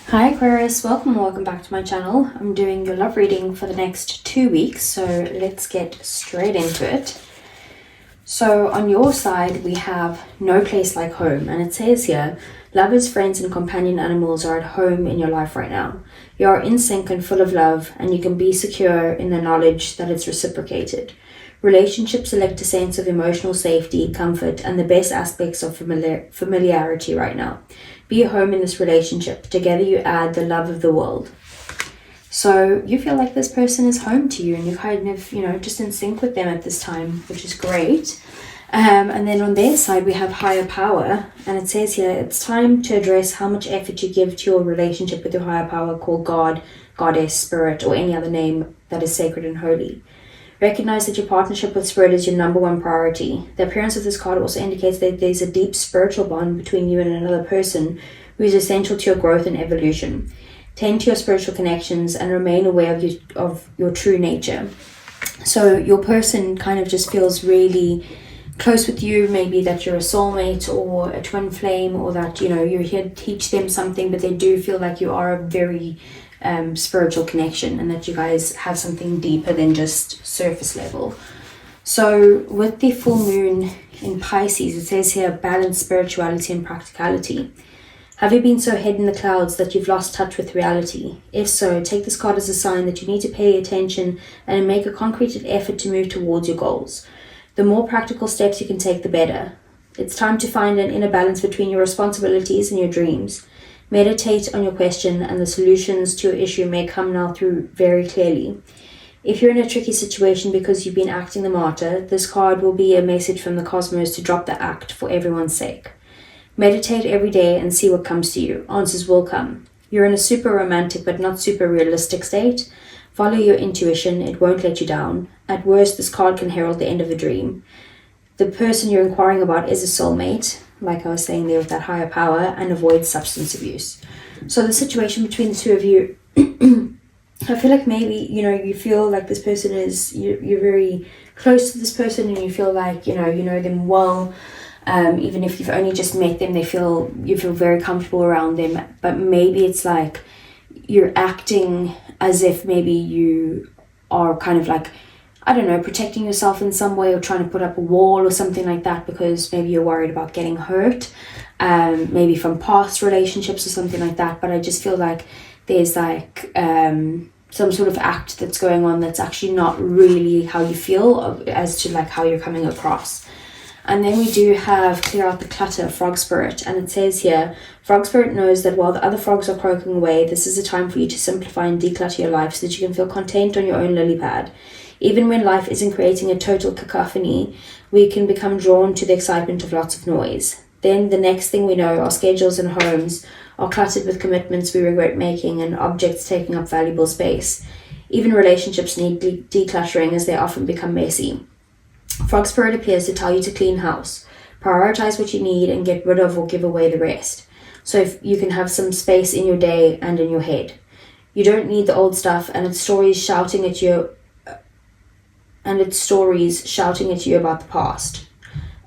Hi Aquarius, welcome back to my channel. I'm doing your love reading for the next 2 weeks, so let's get straight into it. So on your side we have no place like home, and it says here, lovers, friends and companion animals are at home in your life right now. You are in sync and full of love, and you can be secure in the knowledge that it's reciprocated. Relationships select a sense of emotional safety, comfort, and the best aspects of familiarity right now. Be at home in this relationship. Together you add the love of the world. So you feel like this person is home to you, and you're kind of, just in sync with them at this time, which is great. And then on their side, we have higher power. And it says here, it's time to address how much effort you give to your relationship with your higher power, called God, Goddess, Spirit, or any other name that is sacred and holy. Recognize that your partnership with Spirit is your number one priority. The appearance of this card also indicates that there's a deep spiritual bond between you and another person who is essential to your growth and evolution. Tend to your spiritual connections and remain aware of your true nature. So your person kind of just feels really close with you, maybe that you're a soulmate or a twin flame, or that, you're here to teach them something, but they do feel like you are a very spiritual connection, and that you guys have something deeper than just surface level. So with the full moon in Pisces, it says here, balance spirituality and practicality. Have you been so head in the clouds that you've lost touch with reality? If so, take this card as a sign that you need to pay attention and make a concrete effort to move towards your goals. The more practical steps you can take, the better. It's time to find an inner balance between your responsibilities and your dreams. Meditate on your question, and the solutions to your issue may come now through very clearly. If you're in a tricky situation because you've been acting the martyr, this card will be a message from the cosmos to drop the act for everyone's sake. Meditate every day and see what comes to you. Answers will come. You're in a super romantic but not super realistic state. Follow your intuition, it won't let you down. At worst, this card can herald the end of a dream. The person you're inquiring about is a soulmate, like I was saying there with that higher power, and avoid substance abuse. So the situation between the two of you, I feel like maybe, you feel like this person is, you're very close to this person, and you feel like, you know them well. Even if you've only just met them, you feel very comfortable around them. But maybe it's like you're acting as if maybe you are kind of like, I don't know, protecting yourself in some way, or trying to put up a wall or something like that, because maybe you're worried about getting hurt, maybe from past relationships or something like that. But I just feel like there's like some sort of act that's going on that's actually not really how you feel, as to like how you're coming across. And then we do have clear out the clutter, frog spirit, and it says here, frog spirit knows that while the other frogs are croaking away, this is a time for you to simplify and declutter your life so that you can feel content on your own lily pad. Even when life isn't creating a total cacophony, we can become drawn to the excitement of lots of noise. Then the next thing we know, our schedules and homes are cluttered with commitments we regret making and objects taking up valuable space. Even relationships need decluttering, as they often become messy. Frog Spirit appears to tell you to clean house, prioritize what you need, and get rid of or give away the rest. So if you can have some space in your day and in your head. You don't need the old stuff and its stories shouting at you about the past.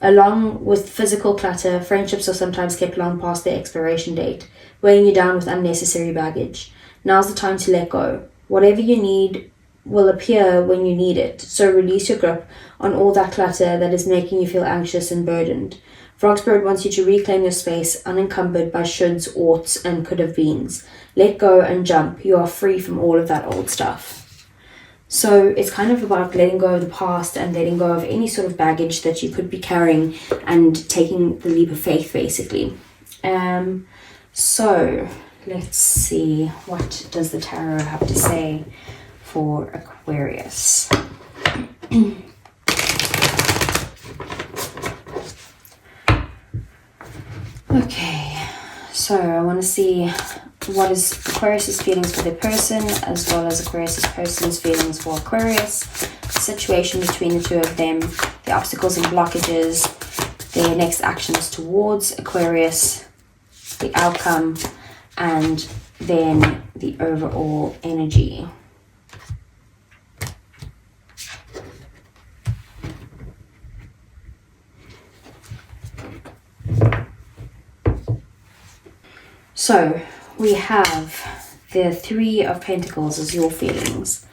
Along with physical clutter, friendships are sometimes kept long past their expiration date, weighing you down with unnecessary baggage. Now's the time to let go. Whatever you need will appear when you need it, so release your grip on all that clutter that is making you feel anxious and burdened. Frog Spirit wants you to reclaim your space, unencumbered by shoulds, oughts, and could have beens. Let go and jump. You are free from all of that old stuff. So it's kind of about letting go of the past and letting go of any sort of baggage that you could be carrying, and taking the leap of faith, basically. So let's see, what does the tarot have to say for Aquarius? Okay, so I want to see what is Aquarius's feelings for their person, as well as Aquarius's person's feelings for Aquarius, the situation between the two of them, the obstacles and blockages, their next actions towards Aquarius, the outcome, and then the overall energy. So we have the Three of Pentacles as your feelings.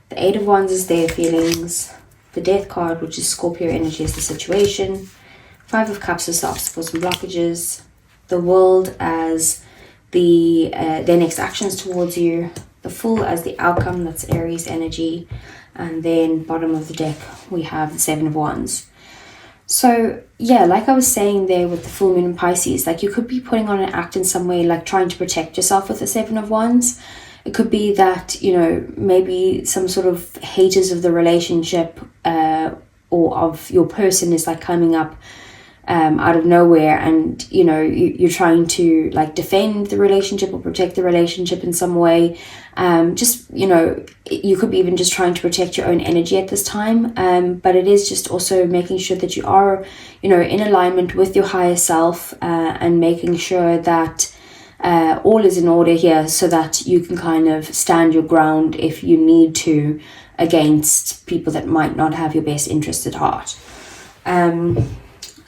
The Eight of Wands is their feelings. The Death card, which is Scorpio energy, is the situation. Five of Cups is the obstacles and blockages. The World as their next actions towards you. The Fool as the outcome, that's Aries energy. And then bottom of the deck, we have the Seven of Wands. So yeah, like I was saying there with the full moon in Pisces, like you could be putting on an act in some way, like trying to protect yourself with the Seven of Wands. It could be that, you know, maybe some sort of haters of the relationship or of your person is like coming up out of nowhere, and you know you're trying to like defend the relationship or protect the relationship in some way. Just, you know, you could be even just trying to protect your own energy at this time, but it is just also making sure that you are, you know, in alignment with your higher self, and making sure that all is in order here, so that you can kind of stand your ground if you need to against people that might not have your best interest at heart.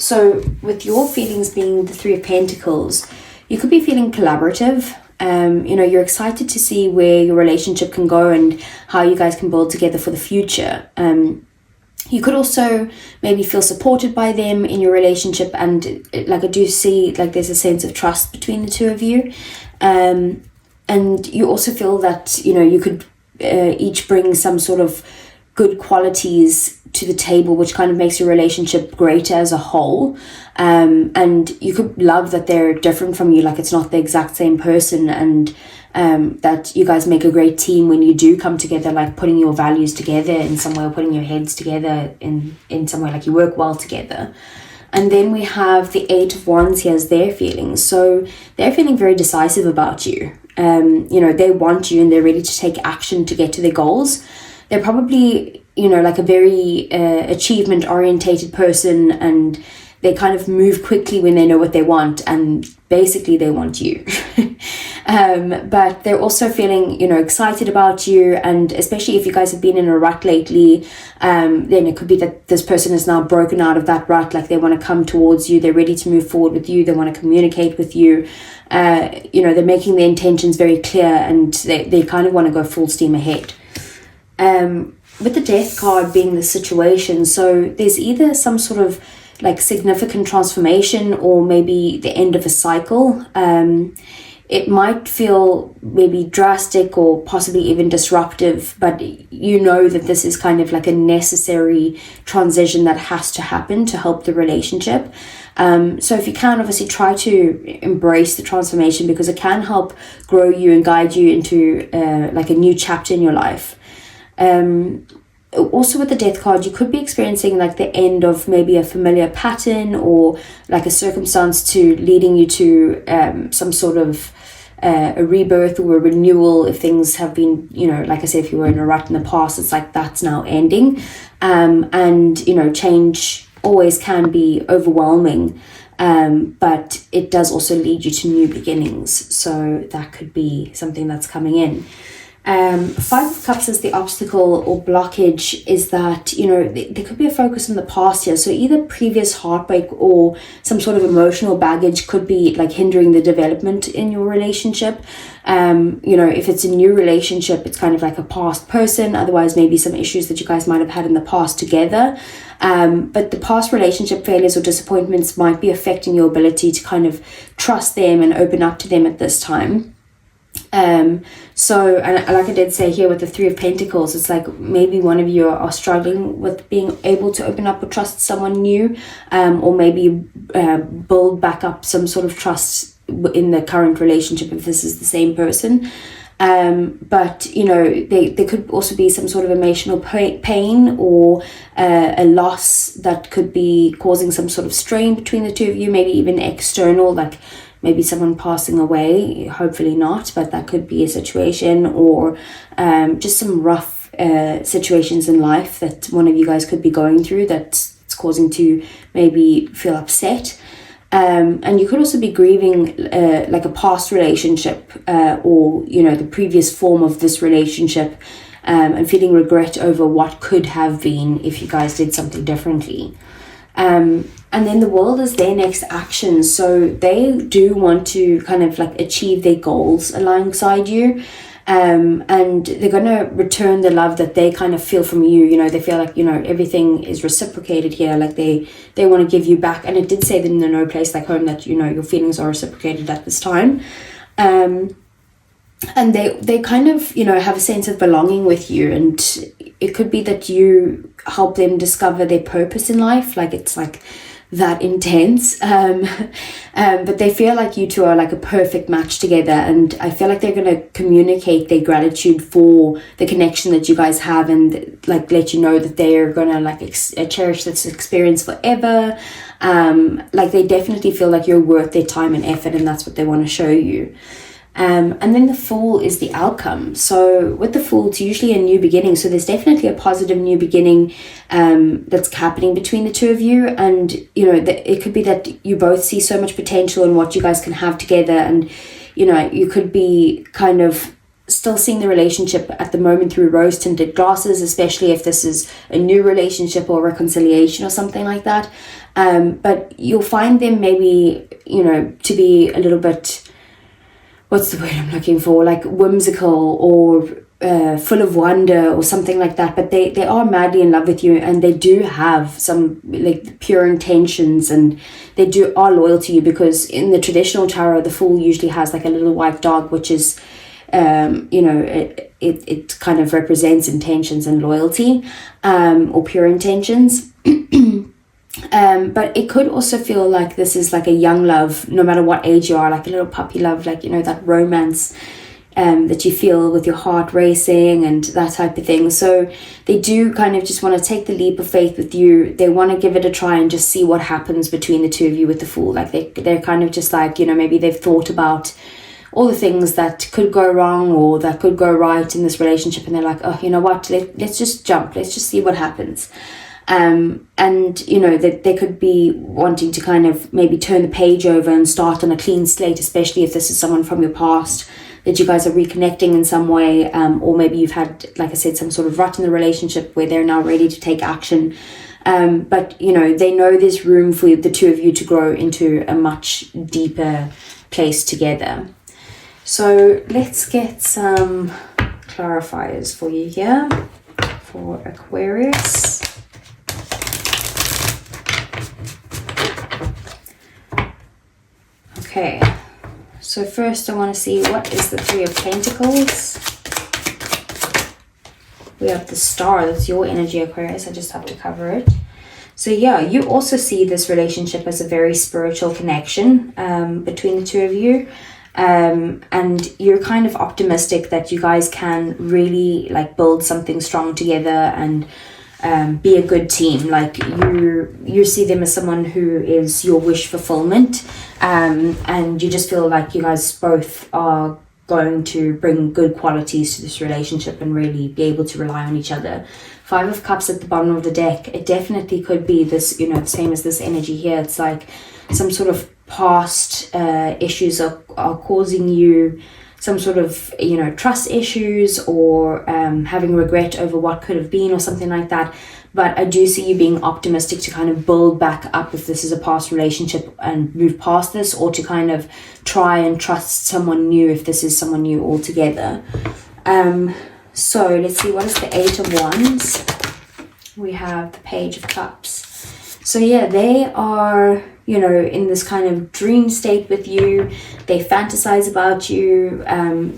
So with your feelings being the Three of Pentacles, you could be feeling collaborative. You know, you're excited to see where your relationship can go and how you guys can build together for the future. You could also maybe feel supported by them in your relationship, and like I do see like there's a sense of trust between the two of you. And you also feel that, you know, you could each bring some sort of good qualities to the table, which kind of makes your relationship greater as a whole. And you could love that they're different from you, like it's not the exact same person, and that you guys make a great team when you do come together, like putting your values together in some way, or putting your heads together in some way, like you work well together. And then we have the Eight of Wands here as their feelings. So they're feeling very decisive about you. You know, they want you and they're ready to take action to get to their goals. They're probably, you know, like a very achievement orientated person, and they kind of move quickly when they know what they want, and basically they want you. But they're also feeling, you know, excited about you, and especially if you guys have been in a rut lately, then it could be that this person is now broken out of that rut, like they want to come towards you, they're ready to move forward with you, they want to communicate with you. You know, they're making their intentions very clear, and they kind of want to go full steam ahead. With the Death card being the situation, so there's either some sort of like significant transformation or maybe the end of a cycle. It might feel maybe drastic or possibly even disruptive, but you know that this is kind of like a necessary transition that has to happen to help the relationship. So if you can, obviously try to embrace the transformation, because it can help grow you and guide you into like a new chapter in your life. Also with the Death card, you could be experiencing like the end of maybe a familiar pattern, or like a circumstance to leading you to some sort of a rebirth or a renewal. If things have been, you know, like I said, if you were in a rut in the past, it's like that's now ending. And you know, change always can be overwhelming, but it does also lead you to new beginnings. So that could be something that's coming in. Five of Cups as the obstacle or blockage is that, you know, there could be a focus on the past here. So either previous heartbreak or some sort of emotional baggage could be like hindering the development in your relationship. You know, if it's a new relationship, it's kind of like a past person. Otherwise, maybe some issues that you guys might have had in the past together. But the past relationship failures or disappointments might be affecting your ability to kind of trust them and open up to them at this time. So, and like I did say here with the Three of Pentacles, it's like maybe one of you are struggling with being able to open up or trust someone new, or maybe build back up some sort of trust in the current relationship if this is the same person. But you know, there could also be some sort of emotional pain or a loss that could be causing some sort of strain between the two of you, maybe even external, like maybe someone passing away, hopefully not, but that could be a situation, or just some rough situations in life that one of you guys could be going through that's causing to maybe feel upset. And you could also be grieving like a past relationship, or you know, the previous form of this relationship, and feeling regret over what could have been if you guys did something differently. And then the World is their next action. So they do want to kind of like achieve their goals alongside you. And they're going to return the love that they kind of feel from you. You know, they feel like, you know, everything is reciprocated here. Like they want to give you back. And it did say that in the No Place Like Home that, you know, your feelings are reciprocated at this time. And they kind of, you know, have a sense of belonging with you. And it could be that you help them discover their purpose in life. Like it's like that intense. But they feel like you two are like a perfect match together. And I feel like they're going to communicate their gratitude for the connection that you guys have, and like let you know that they're going to like cherish this experience forever. Like they definitely feel like you're worth their time and effort, and that's what they want to show you. And then the Fool is the outcome. So with the Fool, it's usually a new beginning. So there's definitely a positive new beginning that's happening between the two of you. And, you know, it could be that you both see so much potential in what you guys can have together. And, you know, you could be kind of still seeing the relationship at the moment through rose-tinted glasses, especially if this is a new relationship or reconciliation or something like that. But you'll find them maybe, you know, to be a little bit... what's the word I'm looking for? Like whimsical or full of wonder or something like that. But they are madly in love with you, and they do have some like pure intentions, and they are loyal to you, because in the traditional tarot, the Fool usually has like a little white dog, which is, you know, it kind of represents intentions and loyalty, or pure intentions. But it could also feel like this is like a young love, no matter what age you are, like a little puppy love, like, you know, that romance that you feel with your heart racing and that type of thing. So they do kind of just want to take the leap of faith with you. They want to give it a try and just see what happens between the two of you with the Fool. Like they're kind of just like, you know, maybe they've thought about all the things that could go wrong or that could go right in this relationship, and they're like, oh, you know what, let's just jump, let's just see what happens. And, you know, that they could be wanting to kind of maybe turn the page over and start on a clean slate, especially if this is someone from your past that you guys are reconnecting in some way, or maybe you've had, like I said, some sort of rut in the relationship where they're now ready to take action. But, you know, they know there's room for the two of you to grow into a much deeper place together. So let's get some clarifiers for you here for Aquarius. Okay, so first I want to see what is the Three of Pentacles. We have the Star, that's your energy, Aquarius. I just have to cover it. So yeah, you also see this relationship as a very spiritual connection between the two of you. And you're kind of optimistic that you guys can really like build something strong together and be a good team. Like you see them as someone who is your wish fulfillment, and you just feel like you guys both are going to bring good qualities to this relationship and really be able to rely on each other. Five of Cups at the bottom of the deck, it definitely could be this, you know, same as this energy here. It's like some sort of past issues are causing you some sort of, you know, trust issues, or having regret over what could have been or something like that. But I do see you being optimistic to kind of build back up if this is a past relationship and move past this, or to kind of try and trust someone new if this is someone new altogether. So let's see, what is the Eight of Wands? We have the Page of Cups. So yeah, they are, you know, in this kind of dream state with you. They fantasize about you,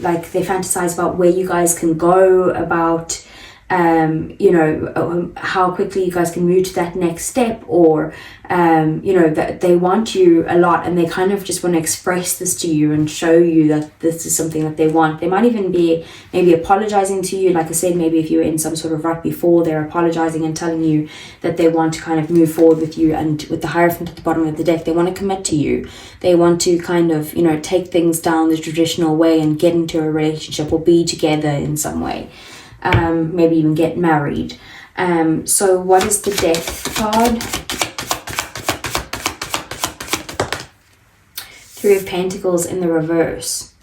like they fantasize about where you guys can go, about you know, how quickly you guys can move to that next step, or you know, that they want you a lot, and they kind of just want to express this to you and show you that this is something that they want. They might even be maybe apologizing to you. Like I said, maybe if you were in some sort of rut before, they're apologizing and telling you that they want to kind of move forward with you. And with the Hierophant at the bottom of the deck, they want to commit to you. They want to kind of, you know, take things down the traditional way and get into a relationship or be together in some way. Maybe even get married. So what is the Death card? Three of Pentacles in the reverse.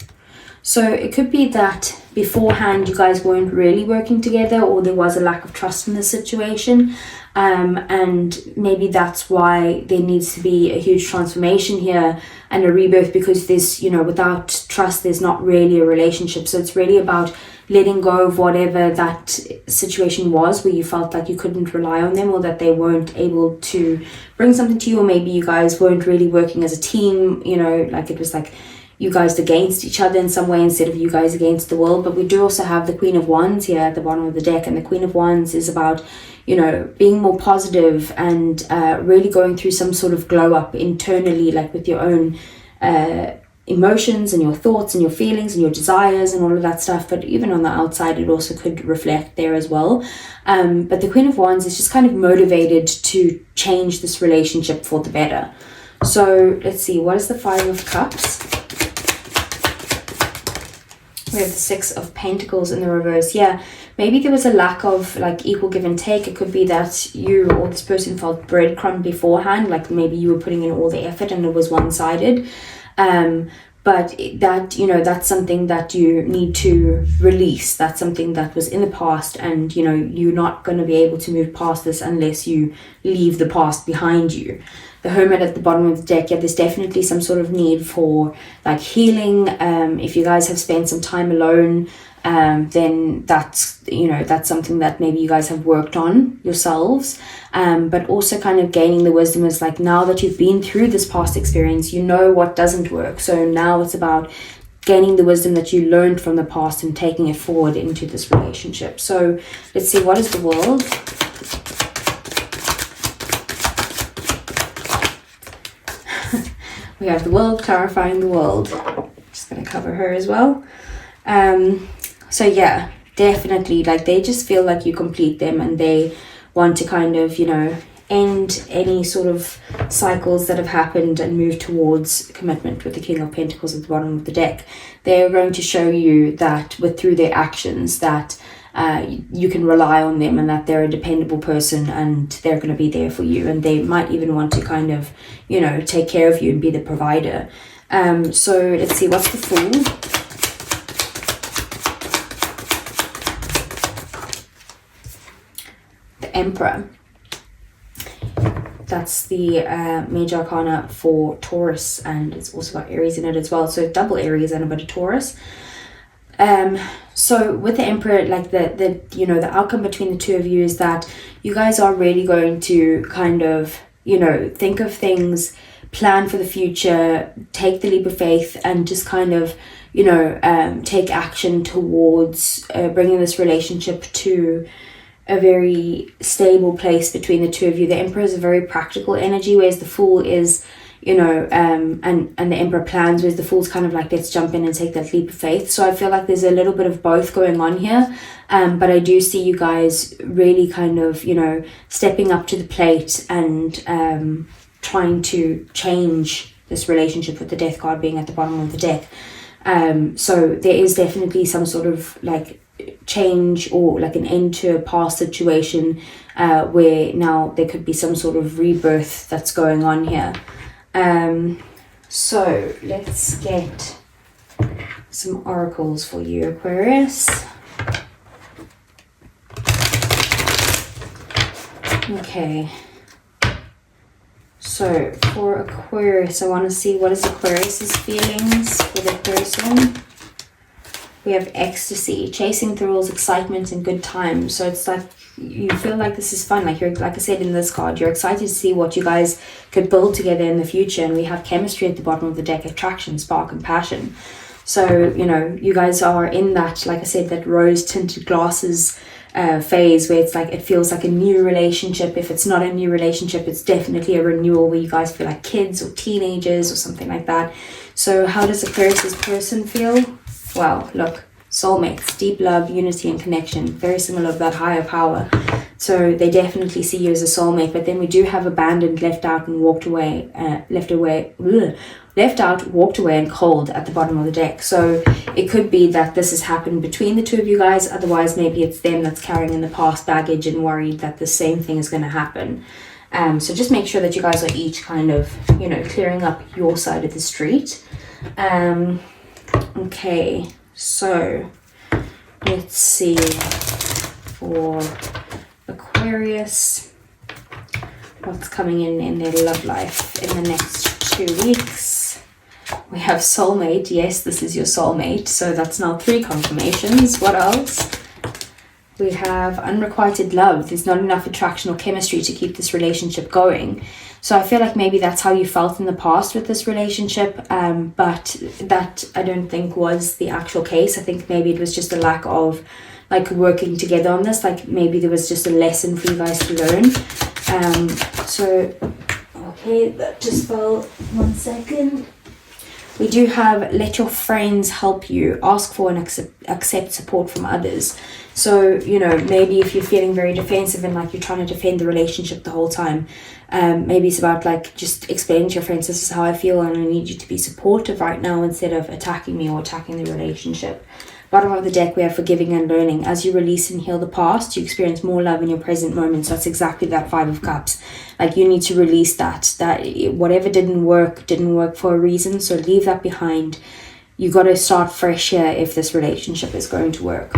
So it could be that beforehand you guys weren't really working together, or there was a lack of trust in the situation. And maybe that's why there needs to be a huge transformation here and a rebirth, because there's, you know, without trust, there's not really a relationship. So it's really about letting go of whatever that situation was where you felt like you couldn't rely on them, or that they weren't able to bring something to you, or maybe you guys weren't really working as a team, you know, like it was like you guys against each other in some way instead of you guys against the world. But we do also have the Queen of Wands here at the bottom of the deck, and the Queen of Wands is about, you know, being more positive and really going through some sort of glow up internally, like with your own emotions and your thoughts and your feelings and your desires and all of that stuff. But even on the outside, it also could reflect there as well. But the Queen of Wands is just kind of motivated to change this relationship for the better. So let's see, what is the Five of Cups? We have the Six of Pentacles in the reverse. Yeah, maybe there was a lack of like equal give and take. It could be that you or this person felt breadcrumb beforehand, like maybe you were putting in all the effort and it was one-sided. But that, you know, that's something that you need to release. That's something that was in the past, and, you know, you're not going to be able to move past this unless you leave the past behind you. The Hermit at the bottom of the deck, yeah, there's definitely some sort of need for like healing. If you guys have spent some time alone, then that's, you know, that's something that maybe you guys have worked on yourselves. But also kind of gaining the wisdom is like, now that you've been through this past experience, you know what doesn't work. So now it's about gaining the wisdom that you learned from the past and taking it forward into this relationship. So let's see, what is the World? We have the World, clarifying the world. Just going to cover her as well. So yeah, definitely, like they just feel like you complete them, and they want to kind of, you know, end any sort of cycles that have happened and move towards commitment with the King of Pentacles at the bottom of the deck. They're going to show you that through their actions that you can rely on them, and that they're a dependable person, and they're going to be there for you, and they might even want to kind of, you know, take care of you and be the provider. So let's see, what's the Fool? The Emperor. That's the major arcana for Taurus, and it's also got Aries in it as well. So double Aries and a bit of Taurus. So with the Emperor, like the you know, the outcome between the two of you is that you guys are really going to kind of, you know, think of things, plan for the future, take the leap of faith, and just kind of, you know, take action towards bringing this relationship to a very stable place between the two of you. The Emperor is a very practical energy, whereas the Fool is, you know, and the Emperor plans, whereas the Fool's kind of like, let's jump in and take that leap of faith. So I feel like there's a little bit of both going on here, but I do see you guys really kind of, you know, stepping up to the plate and trying to change this relationship, with the Death card being at the bottom of the deck. So there is definitely some sort of like change, or like an end to a past situation, where now there could be some sort of rebirth that's going on here. So let's get some oracles for you, Aquarius. Okay, so for Aquarius, I want to see what is Aquarius's feelings for the person. We have ecstasy, chasing thrills, excitement, and good times. So it's like you feel like this is fun. Like you're, like I said in this card, you're excited to see what you guys could build together in the future. And we have chemistry at the bottom of the deck, attraction, spark, and passion. So, you know, you guys are in that, like I said, that rose-tinted glasses phase where it's like, it feels like a new relationship. If it's not a new relationship, it's definitely a renewal where you guys feel like kids or teenagers or something like that. So how does Aquarius's person feel? Wow, look, soulmates, deep love, unity, and connection, very similar to that higher power. So they definitely see you as a soulmate. But then we do have abandoned, left out, and walked away, left out, walked away, and cold at the bottom of the deck. So it could be that this has happened between the two of you guys. Otherwise, maybe it's them that's carrying in the past baggage and worried that the same thing is going to happen. So just make sure that you guys are each kind of, you know, clearing up your side of the street. Okay, so let's see for Aquarius, what's coming in their love life in the next 2 weeks. We have soulmate. Yes, this is your soulmate. So that's now 3 confirmations. What else? We have unrequited love. There's not enough attraction or chemistry to keep this relationship going. So I feel like maybe that's how you felt in the past with this relationship, but that I don't think was the actual case. I think maybe it was just a lack of like working together on this. Like maybe there was just a lesson for you guys to learn. So, okay, that just fell. 1 second. We do have let your friends help you, ask for and accept support from others. So, you know, maybe if you're feeling very defensive and like you're trying to defend the relationship the whole time, maybe it's about like just explaining to your friends, this is how I feel and I need you to be supportive right now instead of attacking me or attacking the relationship. Bottom of the deck, we have forgiving and learning. As you release and heal the past, you experience more love in your present moment. So that's exactly that 5 of Cups. Like you need to release that whatever didn't work for a reason. So leave that behind. You got to start fresh here if this relationship is going to work.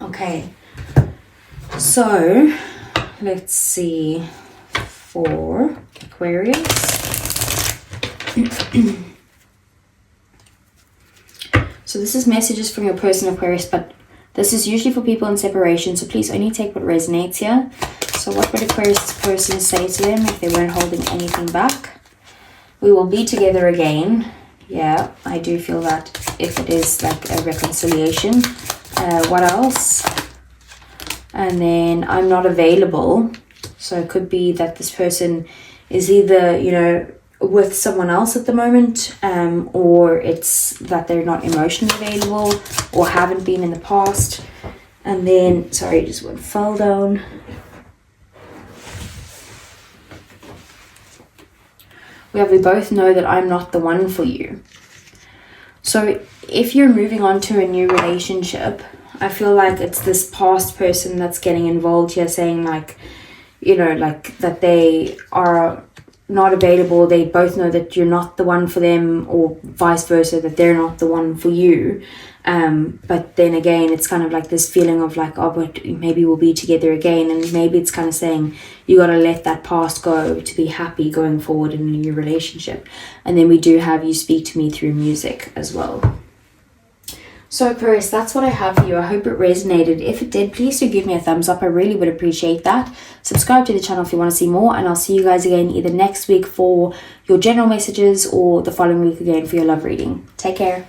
Okay. So let's see for Aquarius. So this is messages from your person, Aquarius, but this is usually for people in separation, so please only take what resonates here. So what would Aquarius person say to them if they weren't holding anything back? We will be together again. Yeah, I do feel that if it is like a reconciliation. What else? And then I'm not available. So it could be that this person is either, you know, with someone else at the moment, or it's that they're not emotionally available or haven't been in the past. And then, sorry, just one fell down. We both know that I'm not the one for you. So if you're moving on to a new relationship, I feel like it's this past person that's getting involved here, saying like, you know, like that they are not available. They both know that you're not the one for them, or vice versa, that they're not the one for you. But then again, it's kind of like this feeling of like, oh, but maybe we'll be together again. And maybe it's kind of saying you got to let that past go to be happy going forward in a new relationship. And then we do have you speak to me through music as well. So Aquarius, that's what I have for you. I hope it resonated. If it did, please do give me a thumbs up. I really would appreciate that. Subscribe to the channel if you want to see more, and I'll see you guys again either next week for your general messages or the following week again for your love reading. Take care.